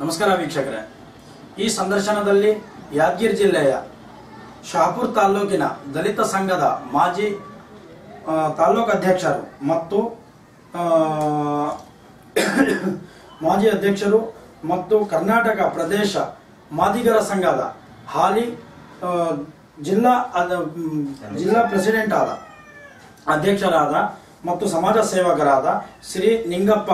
ನಮಸ್ಕಾರ ವೀಕ್ಷಕರೇ, ಈ ಸಂದರ್ಶನದಲ್ಲಿ ಯಾದಗಿರಿ ಜಿಲ್ಲೆಯ ಶಹಾಪುರ ತಾಲೂಕಿನ ದಲಿತ ಸಂಘದ ಮಾಜಿ ತಾಲೂಕು ಅಧ್ಯಕ್ಷರು ಮತ್ತು ಮಾಜಿ ಅಧ್ಯಕ್ಷರು ಮತ್ತು ಕರ್ನಾಟಕ ಪ್ರದೇಶ ಮಾದಿಗರ ಸಂಘದ ಹಾಲಿ ಜಿಲ್ಲಾ ಪ್ರೆಸಿಡೆಂಟ್ ಆದ ಅಧ್ಯಕ್ಷರಾದ ಮತ್ತು ಸಮಾಜ ಸೇವಕರಾದ ಶ್ರೀ ನಿಂಗಪ್ಪ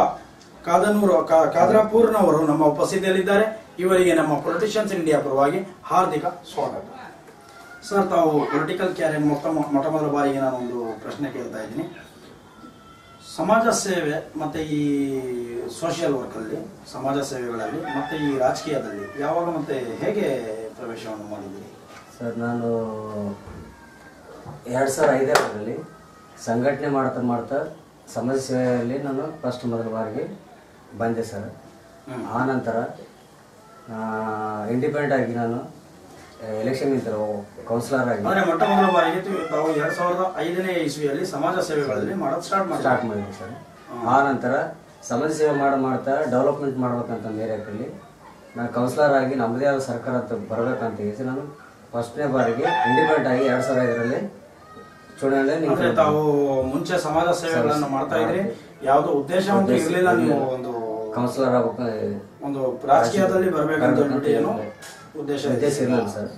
ಕಾದ್ರಾಪುರ್ನವರು ನಮ್ಮ ಉಪಸ್ಥಿತಿಯಲ್ಲಿದ್ದಾರೆ. ಇವರಿಗೆ ನಮ್ಮ ಪೊಲಿಟಿಷಿಯನ್ಸ್ ಇಂಡಿಯಾ ಪರವಾಗಿ ಹಾರ್ದಿಕ ಸ್ವಾಗತ. ಸರ್, ತಾವು ಪೊಲಿಟಿಕಲ್ ಕ್ಯಾರಿಯರ್ ಮೊಟ್ಟ ಮೊದಲ ಬಾರಿಗೆ ನಾನೊಂದು ಪ್ರಶ್ನೆ ಕೇಳ್ತಾ ಇದ್ದೀನಿ. ಸಮಾಜ ಸೇವೆ ಮತ್ತೆ ಈ ಸೋಷಿಯಲ್ ವರ್ಕಲ್ಲಿ, ಸಮಾಜ ಸೇವೆಗಳಲ್ಲಿ ಮತ್ತೆ ಈ ರಾಜಕೀಯದಲ್ಲಿ ಯಾವಾಗ ಮತ್ತೆ ಹೇಗೆ ಪ್ರವೇಶವನ್ನು ಮಾಡಿದ್ದೀರಿ? ಸರ್, ನಾನು 2005ರಲ್ಲಿ ಸಂಘಟನೆ ಮಾಡ್ತಾ ಸಮಾಜ ಸೇವೆಯಲ್ಲಿ ನಾನು ಫಸ್ಟ್ ಮೊದಲ ಬಾರಿಗೆ ಬಂದೆ ಸರ್. ಆ ನಂತರ ಇಂಡಿಪೆಂಡೆಂಟ್ ಆಗಿ ನಾನು ಎಲೆಕ್ಷನ್ ನಿಂತರು ಕೌನ್ಸಿಲರ್ ಆಗಿ. ಅಂದರೆ ಮೊಟ್ಟ ಮೊದಲ ಬಾರಿಗೆ ತಾವು 2005ನೇ ಇಸ್ವಿಯಲ್ಲಿ ಸಮಾಜ ಸೇವೆಗಳಲ್ಲಿ ಮಾಡೋದು ಸ್ಟಾರ್ಟ್ ಮಾಡಿದ್ವಿ ಸರ್. ಆ ನಂತರ ಸಮಾಜ ಸೇವೆ ಮಾಡ್ತಾ ಡೆವಲಪ್ಮೆಂಟ್ ಮಾಡ್ಬೇಕಂತ ಮೇರೆಯಲ್ಲಿ ನಾನು ಕೌನ್ಸಿಲರ್ ಆಗಿ ನಮ್ಮದೇ ಆದ ಸರ್ಕಾರ ಅಂತ ಬರಬೇಕಂತ ಹೇಳಿ ನಾನು ಫಸ್ಟ್ನೇ ಬಾರಿಗೆ ಇಂಡಿಪೆಂಡೆಂಟ್ ಆಗಿ 2005ರಲ್ಲಿ ಚುನಾವಣೆ. ತಾವು ಮುಂಚೆ ಸಮಾಜ ಸೇವೆಗಳನ್ನು ಮಾಡ್ತಾ ಇದ್ರಿ, ಯಾವುದೋ ಉದ್ದೇಶ ಇರಲಿಲ್ಲ, ನೀವು ಒಂದು ಕೌನ್ಸಿಲರ್ ಒಂದು ರಾಜಕೀಯದಲ್ಲಿ ಬರಬೇಕಂತ ಏನು ಉದ್ದೇಶ ಇರಲಿಲ್ಲ ಸರ್.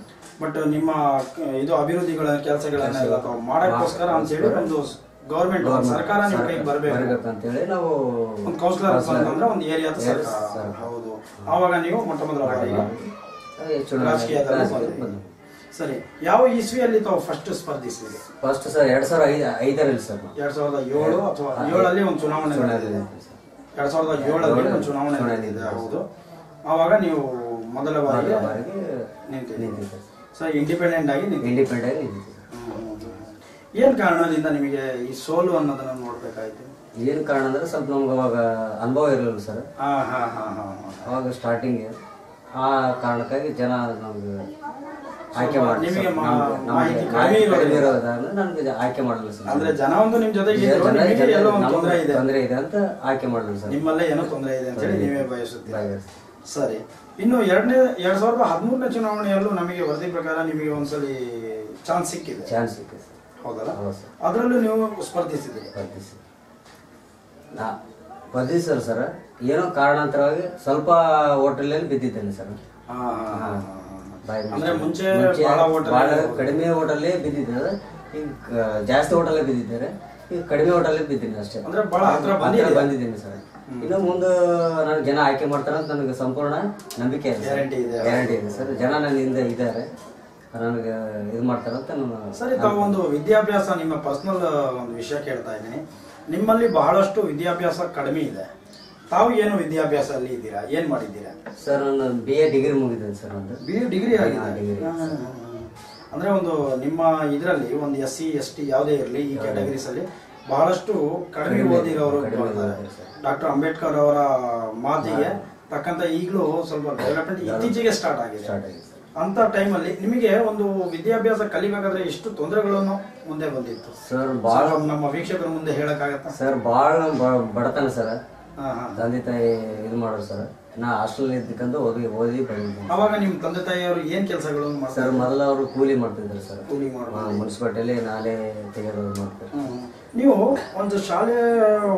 ಬಟ್ ನಿಮ್ಮ ಇದು ಅಭಿವೃದ್ಧಿಗಳ ಕೆಲಸಗಳನ್ನೆಲ್ಲ ತಾವು ಮಾಡೋಕ್ಕೋಸ್ಕರ ಅಂತ ಹೇಳಿ ಒಂದು ಗೌರ್ಮೆಂಟ್ ಸರ್ಕಾರ ನಿಮ್ಮ ಕೈಗೆ ಬರಬೇಕಂತ ಹೇಳಿ ನಾವು ಒಂದು ಕೌನ್ಸಿಲರ್ ಅಂದ್ರೆ ಒಂದು ಏರಿಯಾದ ಸರ್ಕಾರ. ಹೌದು, ಆವಾಗ ನೀವು ಮೊಟ್ಟ ಮೊದಲ ಬಾರಿಗೆ ರಾಜಕೀಯದಲ್ಲಿ. ಸರಿ, ಯಾವ ಇಸ್ವಿಯಲ್ಲಿ ತಾವು ಫಸ್ಟ್ ಸ್ಪರ್ಧಿಸಿದ್ರಿ? ಫಸ್ಟ್ ಸರ್ 2005ರಲ್ಲಿ ಸರ್. 2007 ಅಥವಾ 7ರಲ್ಲಿ ಒಂದು ಚುನಾವಣೆ ನಡೆದಿದೆ. 2007ರಲ್ಲಿ ಒಂದು ಚುನಾವಣೆ ನಡೆದಿದೆ. ಹೌದು, ಆವಾಗ ನೀವು ಮೊದಲ ಬಾರಿಗೆ ನಿಂತಿದ್ದೀರಿ ಸರ್. ಇಂಡಿಪೆಂಡೆಂಟ್ ಆಗಿ ನಿಂತಿದ್ದೀರಿ. ಏನ್ ಕಾರಣದಿಂದ ನಿಮಗೆ ಈ ಸೋಲು ಅನ್ನೋದನ್ನ ನೋಡ್ಬೇಕಾಯ್ತು? ಏನ್ ಕಾರಣ ಅಂದ್ರೆ ಸ್ವಲ್ಪ ನಮ್ಗೆ ಅವಾಗ ಅನುಭವ ಇರಲಿಲ್ಲ ಸರ್. ಅವಾಗ ಸ್ಟಾರ್ಟಿಂಗ್ ಆ ಕಾರಣಕ್ಕಾಗಿ ಜನ ನಮ್ಗೆ ಆಯ್ಕೆ ನಿಮಗೆ ನನ್ಗೆ ಆಯ್ಕೆ ಮಾಡಲಿಲ್ಲ ಸರ್. ಅಂದ್ರೆ ಜನ ಒಂದು ನಿಮ್ ಜೊತೆಗೆ ತೊಂದರೆ ಇದೆ ಅಂತ ಆಯ್ಕೆ ಮಾಡಲಿಲ್ಲ ಸರ್. ನಿಮ್ಮಲ್ಲೇ ಏನೋ ತೊಂದರೆ ಇದೆ ಅಂತ ಹೇಳಿ ನೀವೇ ಬಯಸುತ್ತೀರಿ. ಸರಿ, ಇನ್ನು 2013ನೇ ಚುನಾವಣೆಯಲ್ಲೂ ನಮಗೆ ವರದಿ ಪ್ರಕಾರ ನಿಮಗೆ ಒಂದ್ಸಲಿ ಚಾನ್ಸ್ ಸಿಕ್ಕಿದೆ. ಹೌದಲ್ಲ? ಅದರಲ್ಲೂ ನೀವು ಸ್ಪರ್ಧಿಸಿದ್ರಿ. ಸ್ಪರ್ಧಿಸರು ಸರ್, ಏನೋ ಕಾರಣಾಂತರವಾಗಿ ಸ್ವಲ್ಪ ಹೋಟೆಲಲ್ಲಿ ಬಿದ್ದಿದ್ದೇನೆ ಸರ್. ಅಂದ್ರೆ ಮುಂಚೆ ಬಹಳ ಕಡಿಮೆ ಹೋಟೆಲ್ ಬಿದ್ದಿದ್ದಾರೆ, ಈಗ ಜಾಸ್ತಿ ಹೋಟೆಲ್ ಬಿದ್ದಿದ್ದಾರೆ, ಈಗ ಕಡಿಮೆ ಹೋಟೆಲ್ ಬಿದ್ದೀನಿ ಅಷ್ಟೇ. ಅಂದ್ರೆ ಬಹಳ ಹತ್ರ ಬಂದಿದ್ದೀನಿ ಸರ್. ಇನ್ನು ಮುಂದೆ ನನಗೆ ಜನ ಆಯ್ಕೆ ಮಾಡ್ತಾರೆ ಅಂತ ನನಗೆ ಸಂಪೂರ್ಣ ನಂಬಿಕೆ ಇದೆ, ಗ್ಯಾರಂಟಿ ಇದೆ ಸರ್. ಜನ ನನ್ನಿಂದ ಇದ್ದಾರೆ, ನನಗೆ ಇದು ಮಾಡ್ತಾರಂತ ನಾನು. ಸರಿ, ತಾವು ಒಂದು ವಿದ್ಯಾಭ್ಯಾಸ, ನಿಮ್ಮ ಪರ್ಸನಲ್ ಒಂದು ವಿಷಯ ಕೇಳ್ತಾ ಇದ್ದೀನಿ. ನಿಮ್ಮಲ್ಲಿ ಬಹಳಷ್ಟು ವಿದ್ಯಾಭ್ಯಾಸ ಕಡಿಮೆ ಇದೆ. ತಾವು ಏನು ವಿದ್ಯಾಭ್ಯಾಸ ಅಲ್ಲಿ ಇದ್ದೀರಾ, ಏನ್ ಮಾಡಿದ್ದೀರಾ? ಸರ್, ನಾನು BA ಡಿಗ್ರಿ ಮುಗಿದ್ದೇನೆ ಸರ್. ಒಂದು BA ಡಿಗ್ರಿ ಆಗಿದೆ. ಅಂದ್ರೆ ಒಂದು ನಿಮ್ಮ ಇದರಲ್ಲಿ ಒಂದು SC ST ಯಾವುದೇ ಇರಲಿ, ಈ ಕ್ಯಾಟಗರೀಸ್ ಅಲ್ಲಿ ಬಹಳಷ್ಟು ಕಡಿಮೆ ಓದಿರೋರು. ಡಾಕ್ಟರ್ ಅಂಬೇಡ್ಕರ್ ಅವರ ಮಾತಿಗೆ ತಕ್ಕಂತ ಈಗಲೂ ಸ್ವಲ್ಪ ಡೆವಲಪ್ಮೆಂಟ್ ಇತ್ತೀಚೆಗೆ ಸ್ಟಾರ್ಟ್ ಆಗಿದೆ. ಅಂತ ಟೈಮಲ್ಲಿ ನಿಮಗೆ ಒಂದು ವಿದ್ಯಾಭ್ಯಾಸ ಕಲಿಬೇಕಾದ್ರೆ ಎಷ್ಟು ತೊಂದರೆಗಳನ್ನು ಮುಂದೆ ಬಂದಿತ್ತು ಸರ್? ಬಹಳ ನಮ್ಮ ವೀಕ್ಷಕರ ಮುಂದೆ ಹೇಳಕ್ಕಾಗತ್ತಾ ಸರ್? ಬಹಳ ಬಡತನ ಸರ್. ತಂದೆ ತಾಯಿ ಇದು ಮಾಡೋರು ಸರ್. ನಾ ಹಾಸ್ಟೆಲ್ ಇದ್ದಕ್ಕಂತ ಓದಿ ಬಂದಿದ್ದೀನಿ. ಅವಾಗ ನಿಮ್ ತಂದೆ ತಾಯಿಯವರು ಏನ್ ಕೆಲಸಗಳನ್ನು ಮಾಡ್ತಾರೆ ಸರ್? ಮೊದಲ ಅವರು ಕೂಲಿ ಮಾಡ್ತಿದ್ರು ಸರ್. ಮುನ್ಸಿಪಾಲಿಟಿಯಲ್ಲಿ ನಾಲೆ ತೆಗೆಯೋದು ಮಾಡ್ತಾರೆ. ನೀವು ಒಂದು ಶಾಲೆ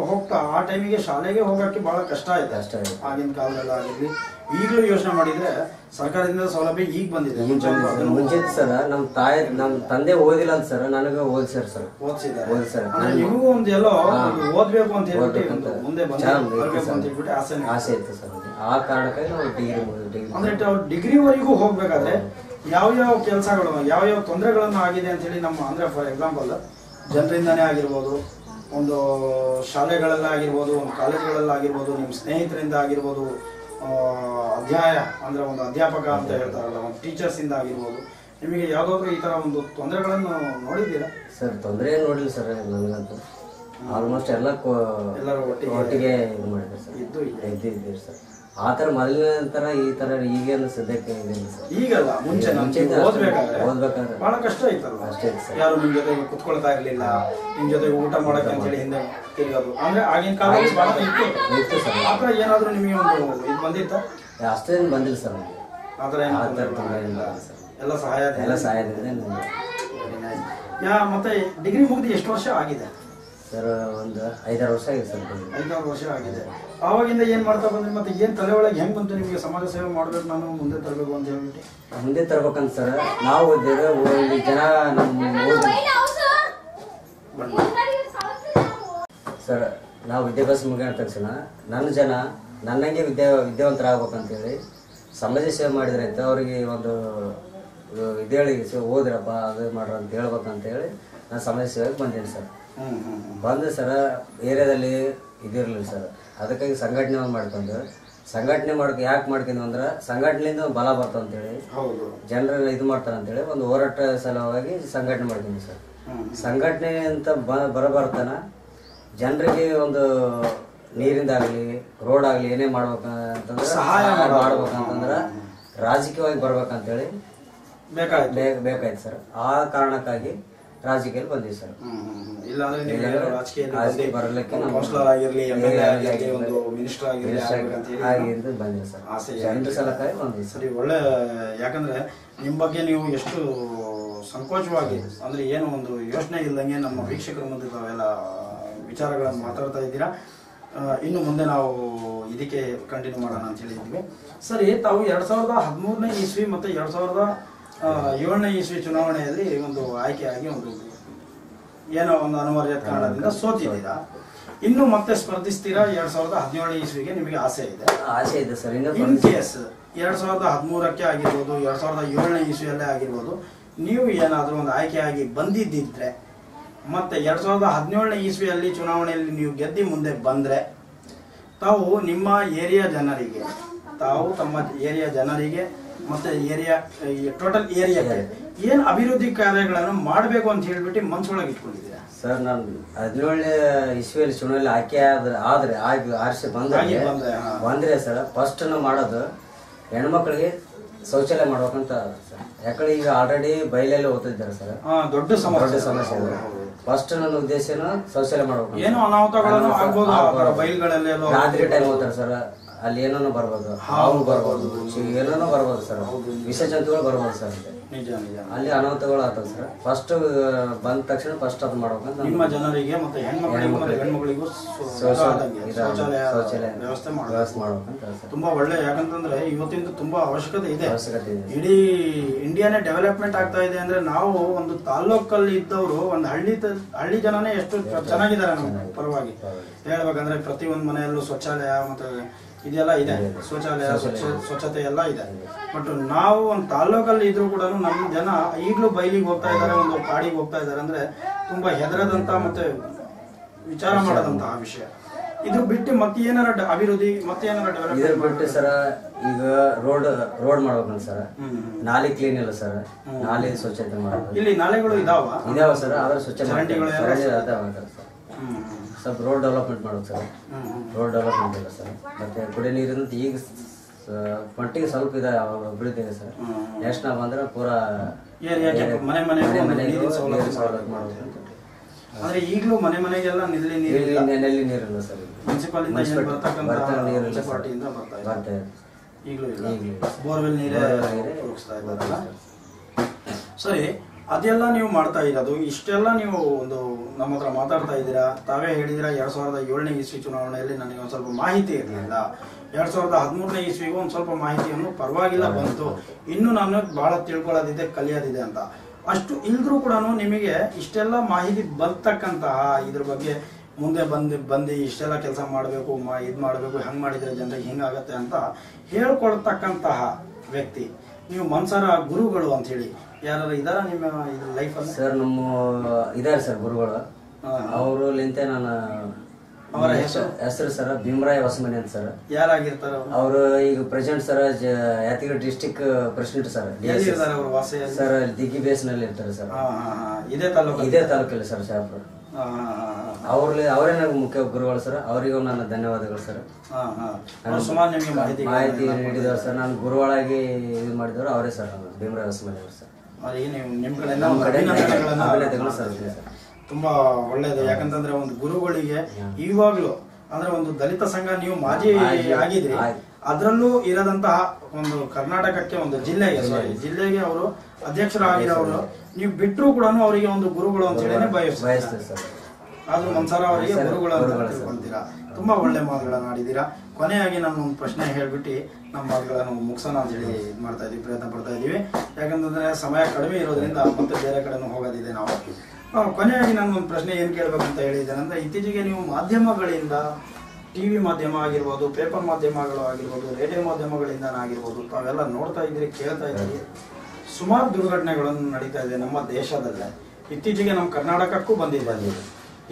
ಹೋಗ್ತಾ ಆ ಟೈಮಿಗೆ ಶಾಲೆಗೆ ಹೋಗಕ್ಕೆ ಬಹಳ ಕಷ್ಟ ಆಯ್ತು. ಆಗಿನ ಕಾಲದಲ್ಲಿ ಆಗಿರ್ಲಿ, ಈಗಲೂ ಯೋಚನೆ ಮಾಡಿದ್ರೆ ಸರ್ಕಾರದಿಂದ ಸೌಲಭ್ಯ ಈಗ ಬಂದಿದೆ. ಮುಂಚೆ ಸರ್ ನಮ್ಮ ತಂದೆ ಓದಿಲ್ಲ ಅಂತ ಸರ್, ನನಗೆ ಓದಿಸ್ಯಾರ ಸರ್. ಓದಿಸ್ಯಾರ ನಿಮಗೂ ಒಂದು ಎಲ್ಲೋ ಓದ್ಬೇಕು ಅಂತ ಹೇಳ್ಬಿಟ್ಟು ಮುಂದೆ ಬರ್ಬೇಕು ಅಂತ ಹೇಳ್ಬಿಟ್ಟು ಆಸೆ ಇತ್ತು ಸರ್. ಆ ಕಾರಣಕ್ಕಾಗಿ ನಾವು ಡಿಗ್ರಿ ಅಂದ್ರೆ ಡಿಗ್ರಿವರೆಗೂ ಹೋಗ್ಬೇಕಾದ್ರೆ ಯಾವ ಕೆಲಸಗಳು, ಯಾವ ತೊಂದರೆಗಳನ್ನು ಆಗಿದೆ ಅಂತ ಹೇಳಿ ನಮ್ಮ ಅಂದ್ರೆ ಫಾರ್ ಎಕ್ಸಾಂಪಲ್ ಜನರಿಂದಾನೇ ಆಗಿರ್ಬೋದು, ಒಂದು ಶಾಲೆಗಳಲ್ಲಾಗಿರ್ಬೋದು, ಒಂದು ಕಾಲೇಜ್ಗಳಲ್ಲಾಗಿರ್ಬೋದು, ನಿಮ್ಮ ಸ್ನೇಹಿತರಿಂದ ಆಗಿರ್ಬೋದು, ಅಧ್ಯಾಯ ಅಂದ್ರೆ ಒಂದು ಅಧ್ಯಾಪಕ ಅಂತ ಹೇಳ್ತಾರಲ್ಲ, ಒಂದು ಟೀಚರ್ಸ್ ಇಂದ ಆಗಿರ್ಬೋದು, ನಿಮಗೆ ಯಾವ್ದಾದ್ರು ಈ ತರ ಒಂದು ತೊಂದರೆಗಳನ್ನು ನೋಡಿದ್ದೀರಾ? ಸರ್, ತೊಂದರೆ ಏನು ನೋಡಿಲ್ಲ ಸರ್. ನನಗಂತೂ ಆಲ್ಮೋಸ್ಟ್ ಎಲ್ಲರೂ ಒಟ್ಟಿಗೆ ಇದು ಮಾಡಿದ್ದಾರೆ ಸರ್. ಇದ್ದೀರಿ ಸರ್. ಆ ತರ ಮೊದಲಿನ ತರ ಈ ತರ ಈಗೇನು ಸದ್ಯಕ್ಕೆ ಈಗಲ್ಲ, ಮುಂಚೆ ಓದ್ಬೇಕಾದ್ರೆ ಬಹಳ ಕಷ್ಟ ಐತಲ್ಲ. ಅಷ್ಟೇ ಸರ್. ಯಾರು ನಿಮ್ ಜೊತೆ ಕುತ್ಕೊಳ್ತಾ ಇರ್ಲಿಲ್ಲ, ನಿಮ್ ಜೊತೆ ಊಟ ಮಾಡಕ್ಕೆ ಅಂತ ಹೇಳಿ ಹಿಂದೆ ತಿರುಗೋದು. ಅಂದ್ರೆ ಆಗಿನ ಕಾಲದಲ್ಲಿ ಬಹಳ ಇತ್ತು ಸರ್. ಆತರ ಏನಾದ್ರು ನಿಮಗೆ ಒಂದು ಇದು ಬಂದಿತ್ತ? ಅಷ್ಟೇನು ಬಂದಿಲ್ಲ ಸರ್ ನನಗೆ. ಆ ಥರ ಏನು ತೊಂದರೆ ಇಲ್ಲ ಸರ್, ಎಲ್ಲ ಸಹಾಯದಿಂದ. ಮತ್ತೆ ಡಿಗ್ರಿ ಮುಗಿದು ಎಷ್ಟು ವರ್ಷ ಆಗಿದೆ ಸರ್? ಒಂದು 5-6 ವರ್ಷ ಆಗಿದೆ ಸರ್. 5-6 ವರ್ಷ ಆಗಿದೆ. ಆವಾಗಿಂದ ಏನು ಮಾಡ್ತಾ ಬಂದ್ರಿ? ಮತ್ತೆ ಏನು ತಲೆ ಒಳಗೆ ಹೆಂಗೆ ಬಂತು ನಿಮಗೆ ಸಮಾಜ ಸೇವೆ ಮಾಡ್ಬೇಕು, ನಾನು ಮುಂದೆ ತರಬೇಕು ಅಂತ ಹೇಳ್ಬಿಟ್ಟು? ಮುಂದೆ ತರ್ಬೇಕಂತ ಸರ್ ನಾವು ಓದಿದ್ರೆ ಜನ ನಮ್ಮ ಸರ್, ನಾವು ವಿದ್ಯಾಭ್ಯಾಸ ಮುಗಿದ ತಕ್ಷಣ ನನ್ನ ಜನ ನನ್ನಂಗೆ ವಿದ್ಯಾವಂತರಾಗಬೇಕಂತೇಳಿ ಸಮಾಜ ಸೇವೆ ಮಾಡಿದ್ರೆ ಅಂತ ಅವರಿಗೆ ಒಂದು ಇದೇಳಿ ಓದ್ರಪ್ಪ ಅದು ಮಾಡ್ರ ಅಂತ ಹೇಳ್ಬೇಕಂತೇಳಿ ನಾನು ಸಮಾಜ ಸೇವೆಗೆ ಬಂದೀನಿ ಸರ್. ಬಂದು ಸರ ಏರಿಯಾದಲ್ಲಿ ಇದಿರಲಿಲ್ಲ ಸರ್, ಅದಕ್ಕಾಗಿ ಸಂಘಟನೆ ಮಾಡ್ಕೊಂಡು ಯಾಕೆ ಮಾಡ್ಕೊಂಡು ಅಂದ್ರೆ ಸಂಘಟನೆಯಿಂದ ಬಲ ಬರ್ತಂತೇಳಿ ಜನರೆಲ್ಲ ಇದು ಮಾಡ್ತಾರೆ ಅಂತೇಳಿ ಒಂದು ಹೋರಾಟ ಸಲುವಾಗಿ ಸಂಘಟನೆ ಮಾಡ್ತೀನಿ ಸರ್. ಸಂಘಟನೆ ಅಂತ ಬರಬರ್ತಾನ ಜನರಿಗೆ ಒಂದು ನೀರಿಂದಾಗಲಿ ರೋಡ್ ಆಗಲಿ ಏನೇ ಮಾಡ್ಬೇಕಂತಂದ್ರೆ ಸಹಾಯ ಮಾಡ್ಬೇಕಂತಂದ್ರೆ ರಾಜಕೀಯವಾಗಿ ಬರ್ಬೇಕಂತೇಳಿ ಬೇಕಾಯ್ತು ಸರ್. ಆ ಕಾರಣಕ್ಕಾಗಿ ರಾಜಕೀಯದಲ್ಲಿ ಬಂದಿವಿ ಸರ್. ಬಂದಿವಿ ಸರ್. ಒಳ್ಳೆ, ಯಾಕಂದ್ರೆ ನಿಮ್ ಬಗ್ಗೆ ನೀವು ಎಷ್ಟು ಸಂಕೋಚವಾಗಿ ಅಂದ್ರೆ ಏನು ಒಂದು ಯೋಚನೆ ಇಲ್ದಂಗೆ ನಮ್ಮ ವೀಕ್ಷಕರ ಮುಂದೆ ತಾವೆಲ್ಲ ವಿಚಾರಗಳನ್ನು ಮಾತಾಡ್ತಾ ಇದ್ದೀರಾ. ಇನ್ನು ಮುಂದೆ ನಾವು ಇದಕ್ಕೆ ಕಂಟಿನ್ಯೂ ಮಾಡೋಣ ಅಂತ ಹೇಳಿದ್ವಿ. ಸರಿ, ತಾವು 2013ನೇ ಇಸ್ವಿ ಮತ್ತು 2007ನೇ ಇಸ್ವಿ ಚುನಾವಣೆಯಲ್ಲಿ ಒಂದು ಆಯ್ಕೆಯಾಗಿ ಒಂದು ಏನೋ ಒಂದು ಅನಿವಾರ್ಯ ಕಾರಣದಿಂದ ಸೋತಿದ್ದೀರಾ. ಇನ್ನು ಮತ್ತೆ ಸ್ಪರ್ಧಿಸ್ತೀರಾ 2017ನೇ ಇಸ್ವಿಗೆ? ನಿಮಗೆ ಆಸೆ ಇದೆ ಸರ್. ಇನ್ ಕೇಸ್ 2013ಕ್ಕೆ ಆಗಿರ್ಬೋದು, 2007ನೇ ಇಸ್ವಿಯಲ್ಲೇ ಆಗಿರ್ಬೋದು, ನೀವು ಏನಾದರೂ ಒಂದು ಆಯ್ಕೆಯಾಗಿ ಬಂದಿದ್ದಿದ್ರೆ ಮತ್ತೆ 2017ನೇ ಇಸ್ವಿಯಲ್ಲಿ ಚುನಾವಣೆಯಲ್ಲಿ ನೀವು ಗೆದ್ದಿ ಮುಂದೆ ಬಂದ್ರೆ ತಾವು ನಿಮ್ಮ ಏರಿಯಾ ಜನರಿಗೆ, ತಮ್ಮ ಏರಿಯಾ ಜನರಿಗೆ ಮತ್ತೆ ಟೋಟಲ್ ಏರಿಯಾಕ್ಕೆ ಏನು ಅಭಿವೃದ್ಧಿ ಕಾರ್ಯಗಳನ್ನು ಮಾಡಬೇಕು ಅಂತ ಹೇಳ್ಬಿಟ್ಟು ಮನಸ್ಸೊಳಗೆ ಇಟ್ಕೊಂಡಿದ್ದೀರಾ ಸರ್? ನಾನು 17ನೇ ಇಸ್ವಿಯಲ್ಲಿ ಚುನಾವಣೆಯಲ್ಲಿ ಆಯ್ಕೆ ಆದ್ರೆ ಆರಿಸಿ ಬಂದ್ರೆ ಸರ್, ಫಸ್ಟ್ ನಾವು ಮಾಡೋದು ಹೆಣ್ಮಕ್ಳಿಗೆ ಶೌಚಾಲಯ ಮಾಡ್ಬೇಕಂತ ಸರ್. ಯಾಕಂದ್ರೆ ಈಗ ಆಲ್ರೆಡಿ ಬಯಲಲ್ಲಿ ಓದ್ತಿದ್ದಾರೆ ಸರ್, ದೊಡ್ಡ ಸಮಸ್ಯೆ ಇದೆ. ಫಸ್ಟ್ ನನ್ನ ಉದ್ದೇಶನ ಶೌಚಾಲಯ ಮಾಡ್ಬೇಕು. ಏನೋ ಅನಾಹುತಗಳನ್ನು ಆಗ್ಬೋದು ಬಯಲುಗಳಲ್ಲಿ, ರಾತ್ರಿ ಟೈಮ್ ಹೋಗ್ತಾರೆ ಸರ್, ಅಲ್ಲಿ ಏನೋ ಬರ್ಬೋದು, ಹಾವು ಬರ್ಬೋದು, ಏನೋ ಬರ್ಬೋದು ಸರ್, ವಿಷ ಜಂತುಗಳು ಬರ್ಬೋದು ಸರ್. ಅಲ್ಲಿ ಅನಾಹುತಗಳು ಆಗ್ತದೆ ಸರ್. ಫಸ್ಟ್ ಬಂದ ತಕ್ಷಣ ಫಸ್ಟ್ ಅದು ಮಾಡ್ಬೇಕಂತ ನಿಮ್ಮ ಜನರಿಗೆ ಮತ್ತೆ ಹೆಣ್ಮಕ್ಳಿಗೂ ಶೌಚಾಲಯ ವ್ಯವಸ್ಥೆ ಮಾಡ್ಬೇಕಂತ ತುಂಬಾ ಒಳ್ಳೆ. ಯಾಕಂತಂದ್ರೆ ಇವತ್ತಿಂದ ತುಂಬಾ ಅವಶ್ಯಕತೆ ಇದೆ. ಇಡೀ ಇಂಡಿಯಾನೇ ಡೆವಲಪ್ಮೆಂಟ್ ಆಗ್ತಾ ಇದೆ ಅಂದ್ರೆ ನಾವು ಒಂದು ತಾಲ್ಲೂಕಲ್ಲಿ ಇದ್ದವರು ಒಂದು ಹಳ್ಳಿ ಜನನೇ ಎಷ್ಟು ಚೆನ್ನಾಗಿದ್ದಾರೆ ನಮ್ಮ ಪರವಾಗಿ ಹೇಳ್ಬೇಕಂದ್ರೆ. ಪ್ರತಿಯೊಂದು ಮನೆಯಲ್ಲೂ ಶೌಚಾಲಯ ಮತ್ತೆ ಇದೆಲ್ಲ ಇದೆ, ಶೌಚಾಲಯ ಸ್ವಚ್ಛತೆ ಎಲ್ಲ ಇದೆ. ಬಟ್ ನಾವು ಒಂದು ತಾಲ್ಲೂಕಲ್ಲಿ ಇದ್ರೂ ಕೂಡ ನಮ್ಮ ಜನ ಈಗಲೂ ಬಯಲಿಗೆ ಹೋಗ್ತಾ ಇದ್ದಾರೆ, ಒಂದು ಕಾಡಿಗೆ ಹೋಗ್ತಾ ಇದ್ದಾರೆ ಅಂದ್ರೆ ತುಂಬಾ ಹೆದರದಂತ ಮತ್ತೆ ವಿಚಾರ ಮಾಡದಂತಹ ವಿಷಯ. ಇದು ಬಿಟ್ಟು ಮತ್ತೆ ಏನಾರ ಅಭಿವೃದ್ಧಿ ಮತ್ತೆ ಏನಾರ ಡೆವಲಪ್ಮೆಂಟ್ ಬಿಟ್ಟು ಸರ್, ಈಗ ರೋಡ್ ಮಾಡ್ಬೇಕಂತ ಸರ್, ನಾಲೆ ಕ್ಲೀನ್ ಇಲ್ಲ ಸರ್, ನಾಲೆ ಸ್ವಚ್ಛತೆ ಮಾಡಬೇಕು. ಇಲ್ಲಿ ನಾಲೆಗಳು ಇದಾವ ಸರ್, ಆದ್ರೆ ಸ್ವಚ್ಛ ಸ್ವಲ್ಪ ರೋಡ್ ಡೆವಲಪ್ಮೆಂಟ್ ಮಾಡೋದು ಸರ್. ರೋಡ್ ಡೆವಲಪ್ಮೆಂಟ್ ಇಲ್ಲ ಸರ್. ಮತ್ತೆ ಕುಡಿಯೋ ನೀರಿನ ಈಗ ಮಟ್ಟಿಗೆ ಸ್ವಲ್ಪ ಇದೆ, ಅಭಿವೃದ್ಧಿ ಇದೆ ಸರ್. ನೆಕ್ಸ್ಟ್ ನಾವು ಬಂದ್ರೆ ಪೂರಾ ಮನೆ ಸವಲತ್ತು ಮಾಡಬೇಕು. ಆದ್ರೆ ಈಗಲೂ ಮನೆಗೆಲ್ಲ ನಲ್ಲಿ ನೀರಿಲ್ಲ ಸರ್. ಮುನ್ಸಿಪಾಲಿಟಿಯಿಂದ ಬರ್ತಾ ಇದೆ. ಈಗಲೂ ಬೋರ್ವೆಲ್ ನೀರೇ ಉಪಯೋಗಿಸ್ತಾ ಇದ್ದಾರಲ್ಲ. ಸರಿ, ಅದೆಲ್ಲ ನೀವು ಮಾಡ್ತಾ ಇರೋದು, ಇಷ್ಟೆಲ್ಲ ನೀವು ಒಂದು ನಮ್ಮ ಹತ್ರ ಮಾತಾಡ್ತಾ ಇದ್ದೀರಾ. ತಾವೇ ಹೇಳಿದಿರಾ 2007ನೇ ಇಸ್ವಿ ಚುನಾವಣೆಯಲ್ಲಿ ನನಗೆ ಒಂದು ಸ್ವಲ್ಪ ಮಾಹಿತಿ ಇರಲಿಲ್ಲ, 2013ನೇ ಇಸ್ವಿಗೂ ಒಂದು ಸ್ವಲ್ಪ ಮಾಹಿತಿಯನ್ನು ಪರವಾಗಿಲ್ಲ ಬಂತು, ಇನ್ನು ನಾನು ಬಹಳ ತಿಳ್ಕೊಳ್ಳೋದಿದೆ, ಕಲಿಯೋದಿದೆ ಅಂತ. ಅಷ್ಟು ಇಲ್ದ್ರೂ ಕೂಡ ನಿಮಗೆ ಇಷ್ಟೆಲ್ಲ ಮಾಹಿತಿ ಬರ್ತಕ್ಕಂತಹ ಇದ್ರ ಬಗ್ಗೆ ಮುಂದೆ ಬಂದು ಇಷ್ಟೆಲ್ಲ ಕೆಲಸ ಮಾಡಬೇಕು, ಇದು ಮಾಡಬೇಕು, ಹೆಂಗೆ ಮಾಡಿದರೆ ಜನರಿಗೆ ಹಿಂಗಾಗತ್ತೆ ಅಂತ ಹೇಳ್ಕೊಳ್ತಕ್ಕಂತಹ ವ್ಯಕ್ತಿ ನೀವು ಮನ್ಸರ ಗುರುಗಳು ಅಂತ ಹೇಳಿ ಯಾರು ಇದಾರ ನಿಮ್ಮ ಲೈಫಲ್ಲಿ? ಸರ್, ನಮ್ಮ ಇದಾರೆ ಸರ್ ಗುರುಗಳು. ಅವರು ಲಿಂತೆ ನಾನು ಅವರ ಹೆಸರು ಸರ್ ಭೀಮರಾಯ ಹೊಸಮನಿ ಅಂತ ಸರ್. ಯಾರಾಗಿರ್ತಾರ ಅವರು? ಈಗ president sir, Yadgir district president sir. Sir ದಿಗ್ಗಿ ಬೇಸ್ನಲ್ಲಿ ಇರ್ತಾರೆ ಸರ್. ಇದೇ ತಾಲೂಕಲ್ಲಿ ಸರ್, ಶಾಪುರ. ಅವರೇ ನನಗೆ ಮುಖ್ಯ ಗುರುಗಳು ಸರ್. ಅವರಿಗೂ ನನ್ನ ಧನ್ಯವಾದಗಳು ಸರ್. ಮಾಹಿತಿ ನೀಡಿದವರು ಸರ್. ನಾನು ಗುರುಗಳಾಗಿ ಇದು ಮಾಡಿದವರು ಅವರೇ ಸರ್, ಭೀಮರಾಯ ಹೊಸಮನಿ ಅವರು ಸರ್. ಅಭಿನಂದನೆಗಳು ಸರ್. ತುಂಬಾ ಒಳ್ಳೇದು. ಯಾಕಂತಂದ್ರೆ ಒಂದು ಗುರುಗಳಿಗೆ ಇವಾಗ್ಲೂ ಅಂದ್ರೆ ಒಂದು ದಲಿತ ಸಂಘ ನೀವು ಮಾಜಿ ಆಗಿದ್ರಿ, ಅದರಲ್ಲೂ ಇರದಂತಹ ಒಂದು ಕರ್ನಾಟಕಕ್ಕೆ ಒಂದು ಜಿಲ್ಲೆಗೆ ಅವರು ಅಧ್ಯಕ್ಷರಾಗಿರೋರು ನೀವು ಬಿಟ್ಟರು ಕೂಡ ಅವರಿಗೆ ಒಂದು ಗುರುಗಳು ಅಂತ ಹೇಳಿ ಬಯಸ್ತಾರೆ ಸರ್. ಆದ್ರೂ ಮನ್ಸರ ಅವರಿಗೆ ಗುರುಗಳು ಅಂತ ತಿಳ್ಕೊಂತೀರಾ. ತುಂಬಾ ಒಳ್ಳೆ ಮಾತುಗಳನ್ನ ಆಡಿದ್ದೀರಾ. ಕೊನೆಯಾಗಿ ನಾನು ಒಂದು ಪ್ರಶ್ನೆ ಹೇಳ್ಬಿಟ್ಟು ನಮ್ಮ ಮಾತುಗಳನ್ನು ಮುಗಿಸೋಣ ಅಂತ ಹೇಳಿ ಮಾಡ್ತಾ ಇದೀವಿ, ಪ್ರಯತ್ನ ಪಡ್ತಾ ಇದೀವಿ. ಯಾಕಂತಂದ್ರೆ ಸಮಯ ಕಡಿಮೆ ಇರೋದ್ರಿಂದ ಮತ್ತೆ ಬೇರೆ ಕಡೆನೂ ಹೋಗೋದಿದೆ ನಾವು. ಕೊನೆಯಾಗಿ ನಾನು ಒಂದು ಪ್ರಶ್ನೆ ಏನ್ ಕೇಳ್ಬೇಕಂತ ಹೇಳಿದ್ದೇನೆ ಅಂದ್ರೆ, ಇತ್ತೀಚೆಗೆ ನೀವು ಮಾಧ್ಯಮಗಳಿಂದ, ಟಿವಿ ಮಾಧ್ಯಮ ಆಗಿರ್ಬೋದು, ಪೇಪರ್ ಮಾಧ್ಯಮಗಳು ಆಗಿರ್ಬೋದು, ರೇಡಿಯೋ ಮಾಧ್ಯಮಗಳಿಂದ ಆಗಿರ್ಬೋದು, ತಾವೆಲ್ಲ ನೋಡ್ತಾ ಇದ್ದೀರಿ, ಕೇಳ್ತಾ ಇದ್ದೀರಿ. ಸುಮಾರು ದುರ್ಘಟನೆಗಳನ್ನು ನಡೀತಾ ಇದೆ ನಮ್ಮ ದೇಶದಲ್ಲೇ. ಇತ್ತೀಚೆಗೆ ನಮ್ಮ ಕರ್ನಾಟಕಕ್ಕೂ ಬಂದಿದೆ.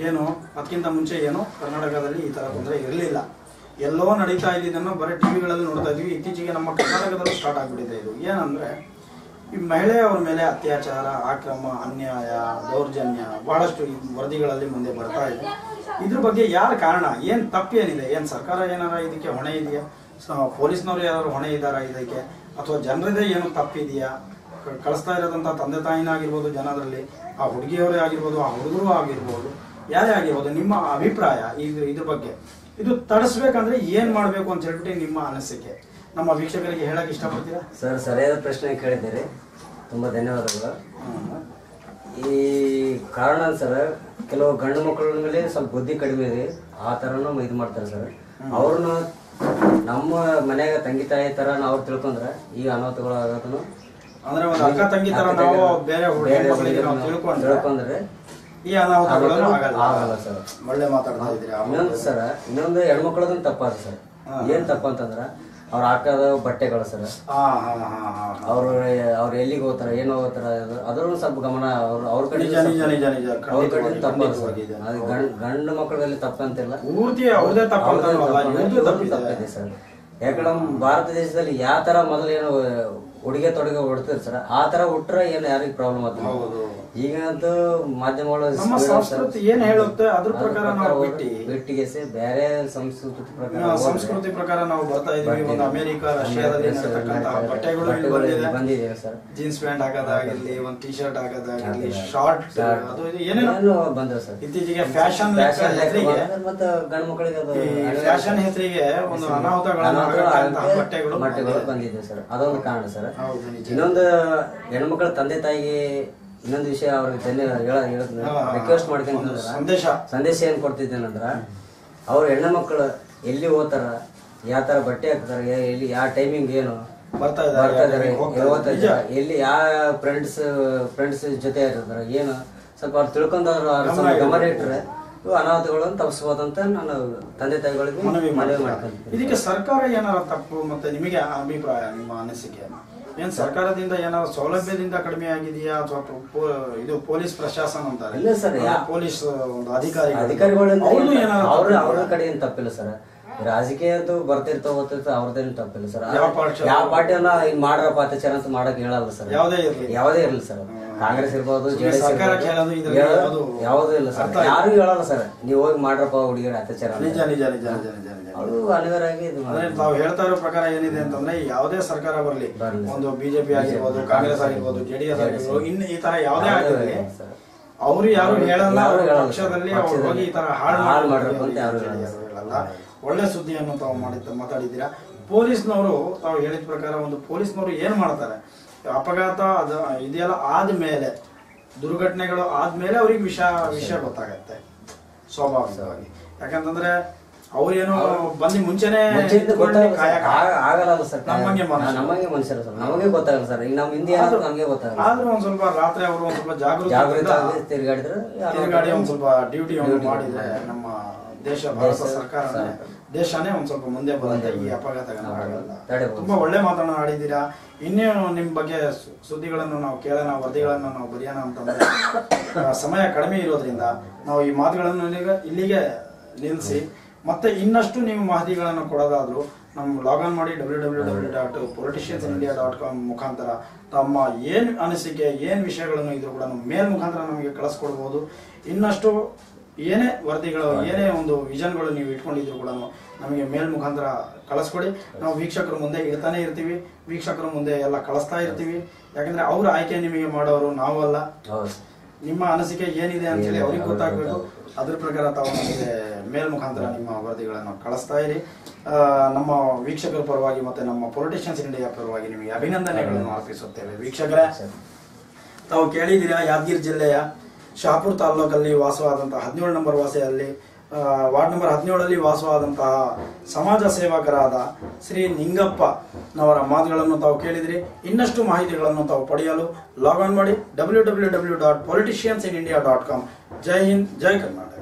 ಏನು ಅದಕ್ಕಿಂತ ಮುಂಚೆ ಏನು ಕರ್ನಾಟಕದಲ್ಲಿ ಈ ತರ ತೊಂದರೆ ಇರಲಿಲ್ಲ. ಎಲ್ಲೋ ನಡೀತಾ ಇದ್ದಿದ್ದನ್ನು ಬರೀ ಟಿವಿಗಳಲ್ಲಿ ನೋಡ್ತಾ ಇದ್ವಿ. ಇತ್ತೀಚೆಗೆ ನಮ್ಮ ಕರ್ನಾಟಕದಲ್ಲೂ ಸ್ಟಾರ್ಟ್ ಆಗ್ಬಿಟ್ಟಿದೆ. ಇದು ಏನಂದ್ರೆ, ಈ ಮಹಿಳೆಯರ ಮೇಲೆ ಅತ್ಯಾಚಾರ, ಅಕ್ರಮ, ಅನ್ಯಾಯ, ದೌರ್ಜನ್ಯ ಬಹಳಷ್ಟು ವರದಿಗಳಲ್ಲಿ ಮುಂದೆ ಬರ್ತಾ ಇದೆ. ಇದ್ರ ಬಗ್ಗೆ ಯಾರ ಕಾರಣ, ಏನ್ ತಪ್ಪೇನಿದೆ, ಏನ್ ಸರ್ಕಾರ ಏನಾರ ಇದಕ್ಕೆ ಹೊಣೆ ಇದೆಯಾ, ಪೊಲೀಸ್ನವ್ರು ಯಾರು ಹೊಣೆ ಇದ್ದಾರಾ ಇದಕ್ಕೆ, ಅಥವಾ ಜನರದೇ ಏನು ತಪ್ಪಿದೆಯಾ, ಕಳಿಸ್ತಾ ಇರೋದಂತ ತಂದೆ ತಾಯಿನಾಗಿರ್ಬೋದು, ಜನರಲ್ಲಿ ಆ ಹುಡುಗಿಯವರೇ ಆಗಿರ್ಬೋದು, ಆ ಹುಡುಗರು ಆಗಿರ್ಬೋದು, ಯಾರೇ ಆಗಿರ್ಬೋದು, ನಿಮ್ಮ ಅಭಿಪ್ರಾಯ ಇದ್ರ ಬಗ್ಗೆ? ಇದು ತಡಿಸ್ಬೇಕಂದ್ರೆ ಏನ್ ಮಾಡ್ಬೇಕು ಅಂತ ಹೇಳ್ಬಿಟ್ಟು ನಿಮ್ಮ ಅನಿಸಿಕೆ ನಮ್ಮ ವೀಕ್ಷಕರಿಗೆ ಹೇಳಕ್ ಇಷ್ಟಪಡ್ತೀರಾ ಸರ್? ಸರಿಯಾದ ಪ್ರಶ್ನೆ ಕೇಳಿದ್ದೀರಿ, ತುಂಬಾ ಧನ್ಯವಾದಗಳು. ಈ ಕಾರಣ ಸರ್, ಕೆಲವು ಗಂಡು ಮಕ್ಕಳ ಮೇಲೆ ಸ್ವಲ್ಪ ಬುದ್ಧಿ ಕಡಿಮೆ ಇದೆ, ಆ ತರನು ಇದು ಮಾಡ್ತಾರೆ ಸರ್. ಅವ್ರನ್ನ ನಮ್ಮ ಮನ್ಯಾಗ ತಂಗಿ ತಾಯಿ ತರ ನಾವು ತಿಳ್ಕೊಂಡ್ರೆ ಈ ಅನಾಹುತಗಳು ಆಗೋದನ್ನು ಅಂದ್ರೆ ಒಂದು ಅಕ್ಕ ತಂಗಿ ತರ ನಾವು ಬೇರೆ ತಿಳ್ಕೊಂಡ್ರೆ ಈ ಅನಾಹುತಗಳನ್ನು ಆಗಲ್ಲ ಸರ್. ಒಳ್ಳೆ ಮಾತಾಡ್ತಾ ಇದ್ದೀರಾ. ಇನ್ನೊಂದು ಹೆಣ್ಮಕ್ಳದನ್ನ ತಪ್ಪಾದ ಸರ್. ಏನ್ ತಪ್ಪಂತಂದ್ರ ಅವ್ರ ಹಾಕದ ಬಟ್ಟೆಗಳು ಸರ್, ಅವ್ರು ಎಲ್ಲಿಗೆ ಹೋಗ್ತಾರ, ಏನು ಹೋಗ್ತಾರ, ಅದ್ರ ಸ್ವಲ್ಪ ಗಮನ ಅವ್ರ ಕಡೆ ತಪ್ಪಾದ ಸರ್. ಅದು ಗಂಡು ಮಕ್ಕಳಲ್ಲಿ ತಪ್ಪಂತಿಲ್ಲ, ತಪ್ಪಿದೆ ಸರ್. ಯಾಕಂದ್ರೆ ನಮ್ಮ ಭಾರತ ದೇಶದಲ್ಲಿ ಯಾವ ತರ ಮೊದಲೇನು ಉಡುಗೆ ತೊಡುಗೆ ಹೊಡ್ತಿರ್ ಸರ್, ಆ ತರ ಉಟ್ರೆ ಏನು ಯಾರಿಗ ಪ್ರಾಬ್ಲಮ್ ಆಗ್ತದೆ. ಈಗಂತೂ ಮಾಧ್ಯಮಗಳು ಏನ್ ಹೇಳುತ್ತೆ ಅದ್ರ ಪ್ರಕಾರ ನಾವು ಬಿಟ್ಟಿಗೆ ಬೇರೆ ಸಂಸ್ಕೃತಿ ಪ್ರಕಾರ ನಾವು ಬರ್ತಾ ಇದೀವಿ. ಒಂದು ಅಮೆರಿಕ, ರಷ್ಯಾದಲ್ಲಿ ಬಟ್ಟೆಗಳು ಬಂದಿದೆ ಸರ್. ಜೀನ್ಸ್ ಪ್ಯಾಂಟ್ ಹಾಕೋದಾಗಿರ್ಲಿ, ಒಂದು ಟಿ ಶರ್ಟ್ ಹಾಕೋದಾಗಿರ್ಲಿ, ಶಾರ್ಟ್ ಅದು ಏನೇನೋ ಬಂದ ಸರ್. ಇತ್ತೀಚೆಗೆ ಫ್ಯಾಷನ್ ಮತ್ತೆ ಗಂಡು ಮಕ್ಕಳಿಗೆ ಫ್ಯಾಷನ್ ಹೆಸರಿಗೆ ಒಂದು ಅನಾಹುತಗಳು ಬಟ್ಟೆಗಳು ಬಂದಿದೆ ಸರ್. ಅದೊಂದು ಕಾರಣ ಸರ್. ಇನ್ನೊಂದು ಹೆಣ್ಮಕ್ಳ ತಂದೆ ತಾಯಿಗೆ ಇನ್ನೊಂದು ವಿಷಯ ಅವ್ರಿಗೆ ರಿಕ್ವೆಸ್ಟ್ ಮಾಡ್ಕೊಂಡ್ರೆ ಸಂದೇಶ ಏನ್ ಕೊಡ್ತಿದ್ದೇನಂದ್ರ, ಅವ್ರ ಹೆಣ್ಣು ಮಕ್ಕಳು ಎಲ್ಲಿ ಹೋಗ್ತಾರ, ಯಾವ ತರ ಬಟ್ಟೆ ಹಾಕ್ತಾರ, ಎಲ್ಲಿ ಯಾವ ಟೈಮಿಂಗ್ ಏನು ಬರ್ತಾ ಇದಾರೆ, ಎಲ್ಲಿ ಯಾವ ಫ್ರೆಂಡ್ಸ್ ಜೊತೆ ಇರ್ತಾರ, ಏನು ಸ್ವಲ್ಪ ಅವ್ರು ತಿಳ್ಕೊಂಡವ್ರು ಗಮನ ಇಟ್ಟರೆ ಅನಾಹುತಗಳನ್ನು ತಪ್ಪಿಸಬಹುದಂತ ನಾನು ತಂದೆ ತಾಯಿಗಳಿಗೆ ಮನವಿ ಮಾಡ್ತೀನಿ. ಇದಕ್ಕೆ ಸರ್ಕಾರ ಏನಾರ ತಪ್ಪು ಮತ್ತೆ ನಿಮಗೆ ಅಭಿಪ್ರಾಯ, ನಿಮ್ಮ ಅನಿಸಿಕೆ ಏನ್? ಸರ್ಕಾರದಿಂದ ಏನಾದ್ರು ಸೌಲಭ್ಯದಿಂದ ಕಡಿಮೆ ಆಗಿದೆಯಾ, ಅಥವಾ ಇದು ಪೊಲೀಸ್ ಪ್ರಶಾಸನ ಅಂತಾರೆ, ಇಲ್ಲ ಸರ್, ಪೊಲೀಸ್ ಒಂದು ಅಧಿಕಾರಿಗಳು ಅವ್ರ ಕಡೆ ಏನ್ ತಪ್ಪಿಲ್ಲ ಸರ್. ರಾಜಕೀಯ ಅಂತೂ ಬರ್ತಿರ್ತಾವ ಹೋಗ್ತಿರ್ತಾವ, ಅವ್ರದ್ದೇನು ತಪ್ಪಿಲ್ಲ ಸರ್. ಯಾವ ಪಾರ್ಟಿಯನ್ನ ಹಿಂಗ್ ಮಾಡ್ರಪ್ಪ ಅತ್ಯಾಚಾರ ಅಂತ ಮಾಡಕ್ ಹೇಳಲ್ಲ ಸರ್, ಯಾವುದೇ ಇರಲಿ ಸರ್. ಕಾಂಗ್ರೆಸ್ ಇರ್ಬೋದು, ಜೆಡಿಎಸ್ ಯಾವುದೂ ಇಲ್ಲ ಸರ್, ಯಾರು ಹೇಳಲ್ಲ ಸರ್. ನೀವು ಹೋಗಿ ಮಾಡ್ರಪ್ಪ ಹುಡುಗಿಯರ ಅತ್ಯಾಚಾರ, ಅದು ಅನಿವಾರ್ಯವಾಗಿ ನಾವು ಹೇಳ್ತಾ ಇರೋ ಪ್ರಕಾರ ಏನಿದೆ ಅಂತಂದ್ರೆ, ಯಾವುದೇ ಸರ್ಕಾರ ಬರಲಿ, ಒಂದು ಬಿಜೆಪಿ ಆಗಿರ್ಬೋದು, ಕಾಂಗ್ರೆಸ್ ಆಗಿರ್ಬೋದು, ಜೆಡಿಎಸ್ ಆಗಿರ್ಬೋದು, ಇನ್ನು ಈ ತರ ಯಾವುದೇ ಆಗಿರಲಿ, ಅವರು ಯಾರು ಹೇಳಲ್ಲ. ಪಕ್ಷದಲ್ಲಿ ಹೋಗಿ ಈ ತರ ಹಾಳು ಮಾಡ್ರಪ್ಪ ಅಂತ ಯಾರು ಹೇಳಲ್ಲ. ಒಳ್ಳೆ ಸುದ್ದಿಯನ್ನು ತಾವು ಮಾತಾಡಿದ್ದೀರಾ. ಪೊಲೀಸ್ನವರು ತಾವು ಹೇಳಿದ ಪ್ರಕಾರ ಒಂದು ಪೊಲೀಸ್ನವರು ಏನ್ ಮಾಡ್ತಾರೆ, ಅಪಘಾತ ಇದೆಲ್ಲ ಆದ್ಮೇಲೆ, ದುರ್ಘಟನೆಗಳು ಆದ್ಮೇಲೆ ಅವ್ರಿಗೆ ವಿಷಯ ಗೊತ್ತಾಗತ್ತೆ ಸ್ವಾಭಾವಿಕವಾಗಿ. ಯಾಕಂತಂದ್ರೆ ಅವ್ರೇನು ಬಂದು ಮುಂಚೆನೆ ಆಗಲ್ಲ ಸರ್. ನಮಗೆ ಮನುಷ್ಯರು ಸರ್, ನಮಗೆ ಗೊತ್ತಾಗಲ್ಲ ಸರ್. ಈಗ ನಮ್ಮ ಹಿಂದೆ ನಮಗೆ ಗೊತ್ತಾಗಲ್ಲ. ಆದ್ರೂ ಒಂದ್ ಸ್ವಲ್ಪ ರಾತ್ರಿ ಅವರು ಒಂದ್ ಸ್ವಲ್ಪ ಜಾಗೃತಿ ತಿರುಗಾಡಿ ಒಂದ್ ಸ್ವಲ್ಪ ಡ್ಯೂಟಿ ಮಾಡಿದ್ರೆ ನಮ್ಮ ಭಾರತ ಸರ್ಕಾರ ದೇಶನೇ ಒಂದ್ ಸ್ವಲ್ಪ ಮುಂದೆ ಬರುತ್ತೆ, ಈ ಅಪಘಾತಗಳನ್ನ. ತುಂಬಾ ಒಳ್ಳೆ ಮಾತನಾಡಿದ್ದೀರಾ. ಇನ್ನೇನು ನಿಮ್ ಬಗ್ಗೆ ಸುದ್ದಿಗಳನ್ನು ನಾವು ಕೇಳೋಣ, ವರದಿಗಳನ್ನು ನಾವು ಬರೆಯೋಣ ಅಂತಂದ್ರೆ ಸಮಯ ಕಡಿಮೆ ಇರೋದ್ರಿಂದ ನಾವು ಈ ಮಾತುಗಳನ್ನು ಇಲ್ಲಿಗೆ ನಿಲ್ಲಿಸಿ, ಮತ್ತೆ ಇನ್ನಷ್ಟು ನೀವು ಮಾಹಿತಿಗಳನ್ನು ಕೊಡೋದಾದ್ರು ನಮ್ಗೆ ಲಾಗಿನ್ ಮಾಡಿ www.politiciansindia.com ಮುಖಾಂತರ ತಮ್ಮ ಏನ್ ಅನಿಸಿಕೆ, ಏನ್ ವಿಷಯಗಳನ್ನು ಇದ್ರು ಕೂಡ ನಮ್ಮ ಮೇಲ್ ಮುಖಾಂತರ ನಮಗೆ ಕಳಿಸ್ಕೊಡ್ಬೋದು. ಇನ್ನಷ್ಟು ಏನೇ ವರದಿಗಳು, ಏನೇ ಒಂದು ವಿಷನ್ಗಳು ನೀವು ಇಟ್ಕೊಂಡಿದ್ರು ಕೂಡ ನಮಗೆ ಮೇಲ್ ಮುಖಾಂತರ ಕಳಿಸ್ಕೊಡಿ. ನಾವು ವೀಕ್ಷಕರ ಮುಂದೆ ಇಡ್ತಾನೆ ಇರ್ತೀವಿ, ವೀಕ್ಷಕರ ಮುಂದೆ ಎಲ್ಲ ಕಳಿಸ್ತಾ ಇರ್ತೀವಿ. ಯಾಕಂದ್ರೆ ಅವ್ರ ಆಯ್ಕೆ ನಿಮಗೆ ಮಾಡೋರು ನಾವಲ್ಲ. ನಿಮ್ಮ ಅನಿಸಿಕೆ ಏನಿದೆ ಅಂತ ಹೇಳಿ ಅವ್ರಿಗೆ ಗೊತ್ತಾಗಬೇಕು. ಅದ್ರ ಪ್ರಕಾರ ತಾವು ನಮಗೆ ಮೇಲ್ ಮುಖಾಂತರ ನಿಮ್ಮ ವರದಿಗಳನ್ನು ಕಳಿಸ್ತಾ ಇರಿ. ನಮ್ಮ ವೀಕ್ಷಕರ ಪರವಾಗಿ ಮತ್ತೆ ನಮ್ಮ ಪೊಲಿಟಿಷಿಯನ್ಸ್ ಇಂಡಿಯಾ ಪರವಾಗಿ ನಿಮಗೆ ಅಭಿನಂದನೆಗಳನ್ನು ಅರ್ಪಿಸುತ್ತೇವೆ. ವೀಕ್ಷಕರೇ, ತಾವು ಕೇಳಿದ್ದೀರಾ, ಯಾದಗಿರಿ ಜಿಲ್ಲೆಯ ಶಹಾಪುರ ತಾಲೂಕಲ್ಲಿ ವಾಸವಾದಂತಹ 17 ನಂಬರ್ ವಾಸಿಯಲ್ಲಿ ವಾರ್ಡ್ ನಂಬರ್ 17 ವಾಸವಾದಂತಹ ಸಮಾಜ ಸೇವಕರಾದ ಶ್ರೀ ನಿಂಗಪ್ಪನವರ ಮಾತುಗಳನ್ನು ತಾವು ಕೇಳಿದಿರಿ. ಇನ್ನಷ್ಟು ಮಾಹಿತಿಗಳನ್ನು ತಾವು ಪಡೆಯಲು ಲಾಗ್ ಆನ್ ಮಾಡಿ www.politiciansinIndia.com. ಜೈ ಹಿಂದ್, ಜೈ ಕರ್ನಾಟಕ.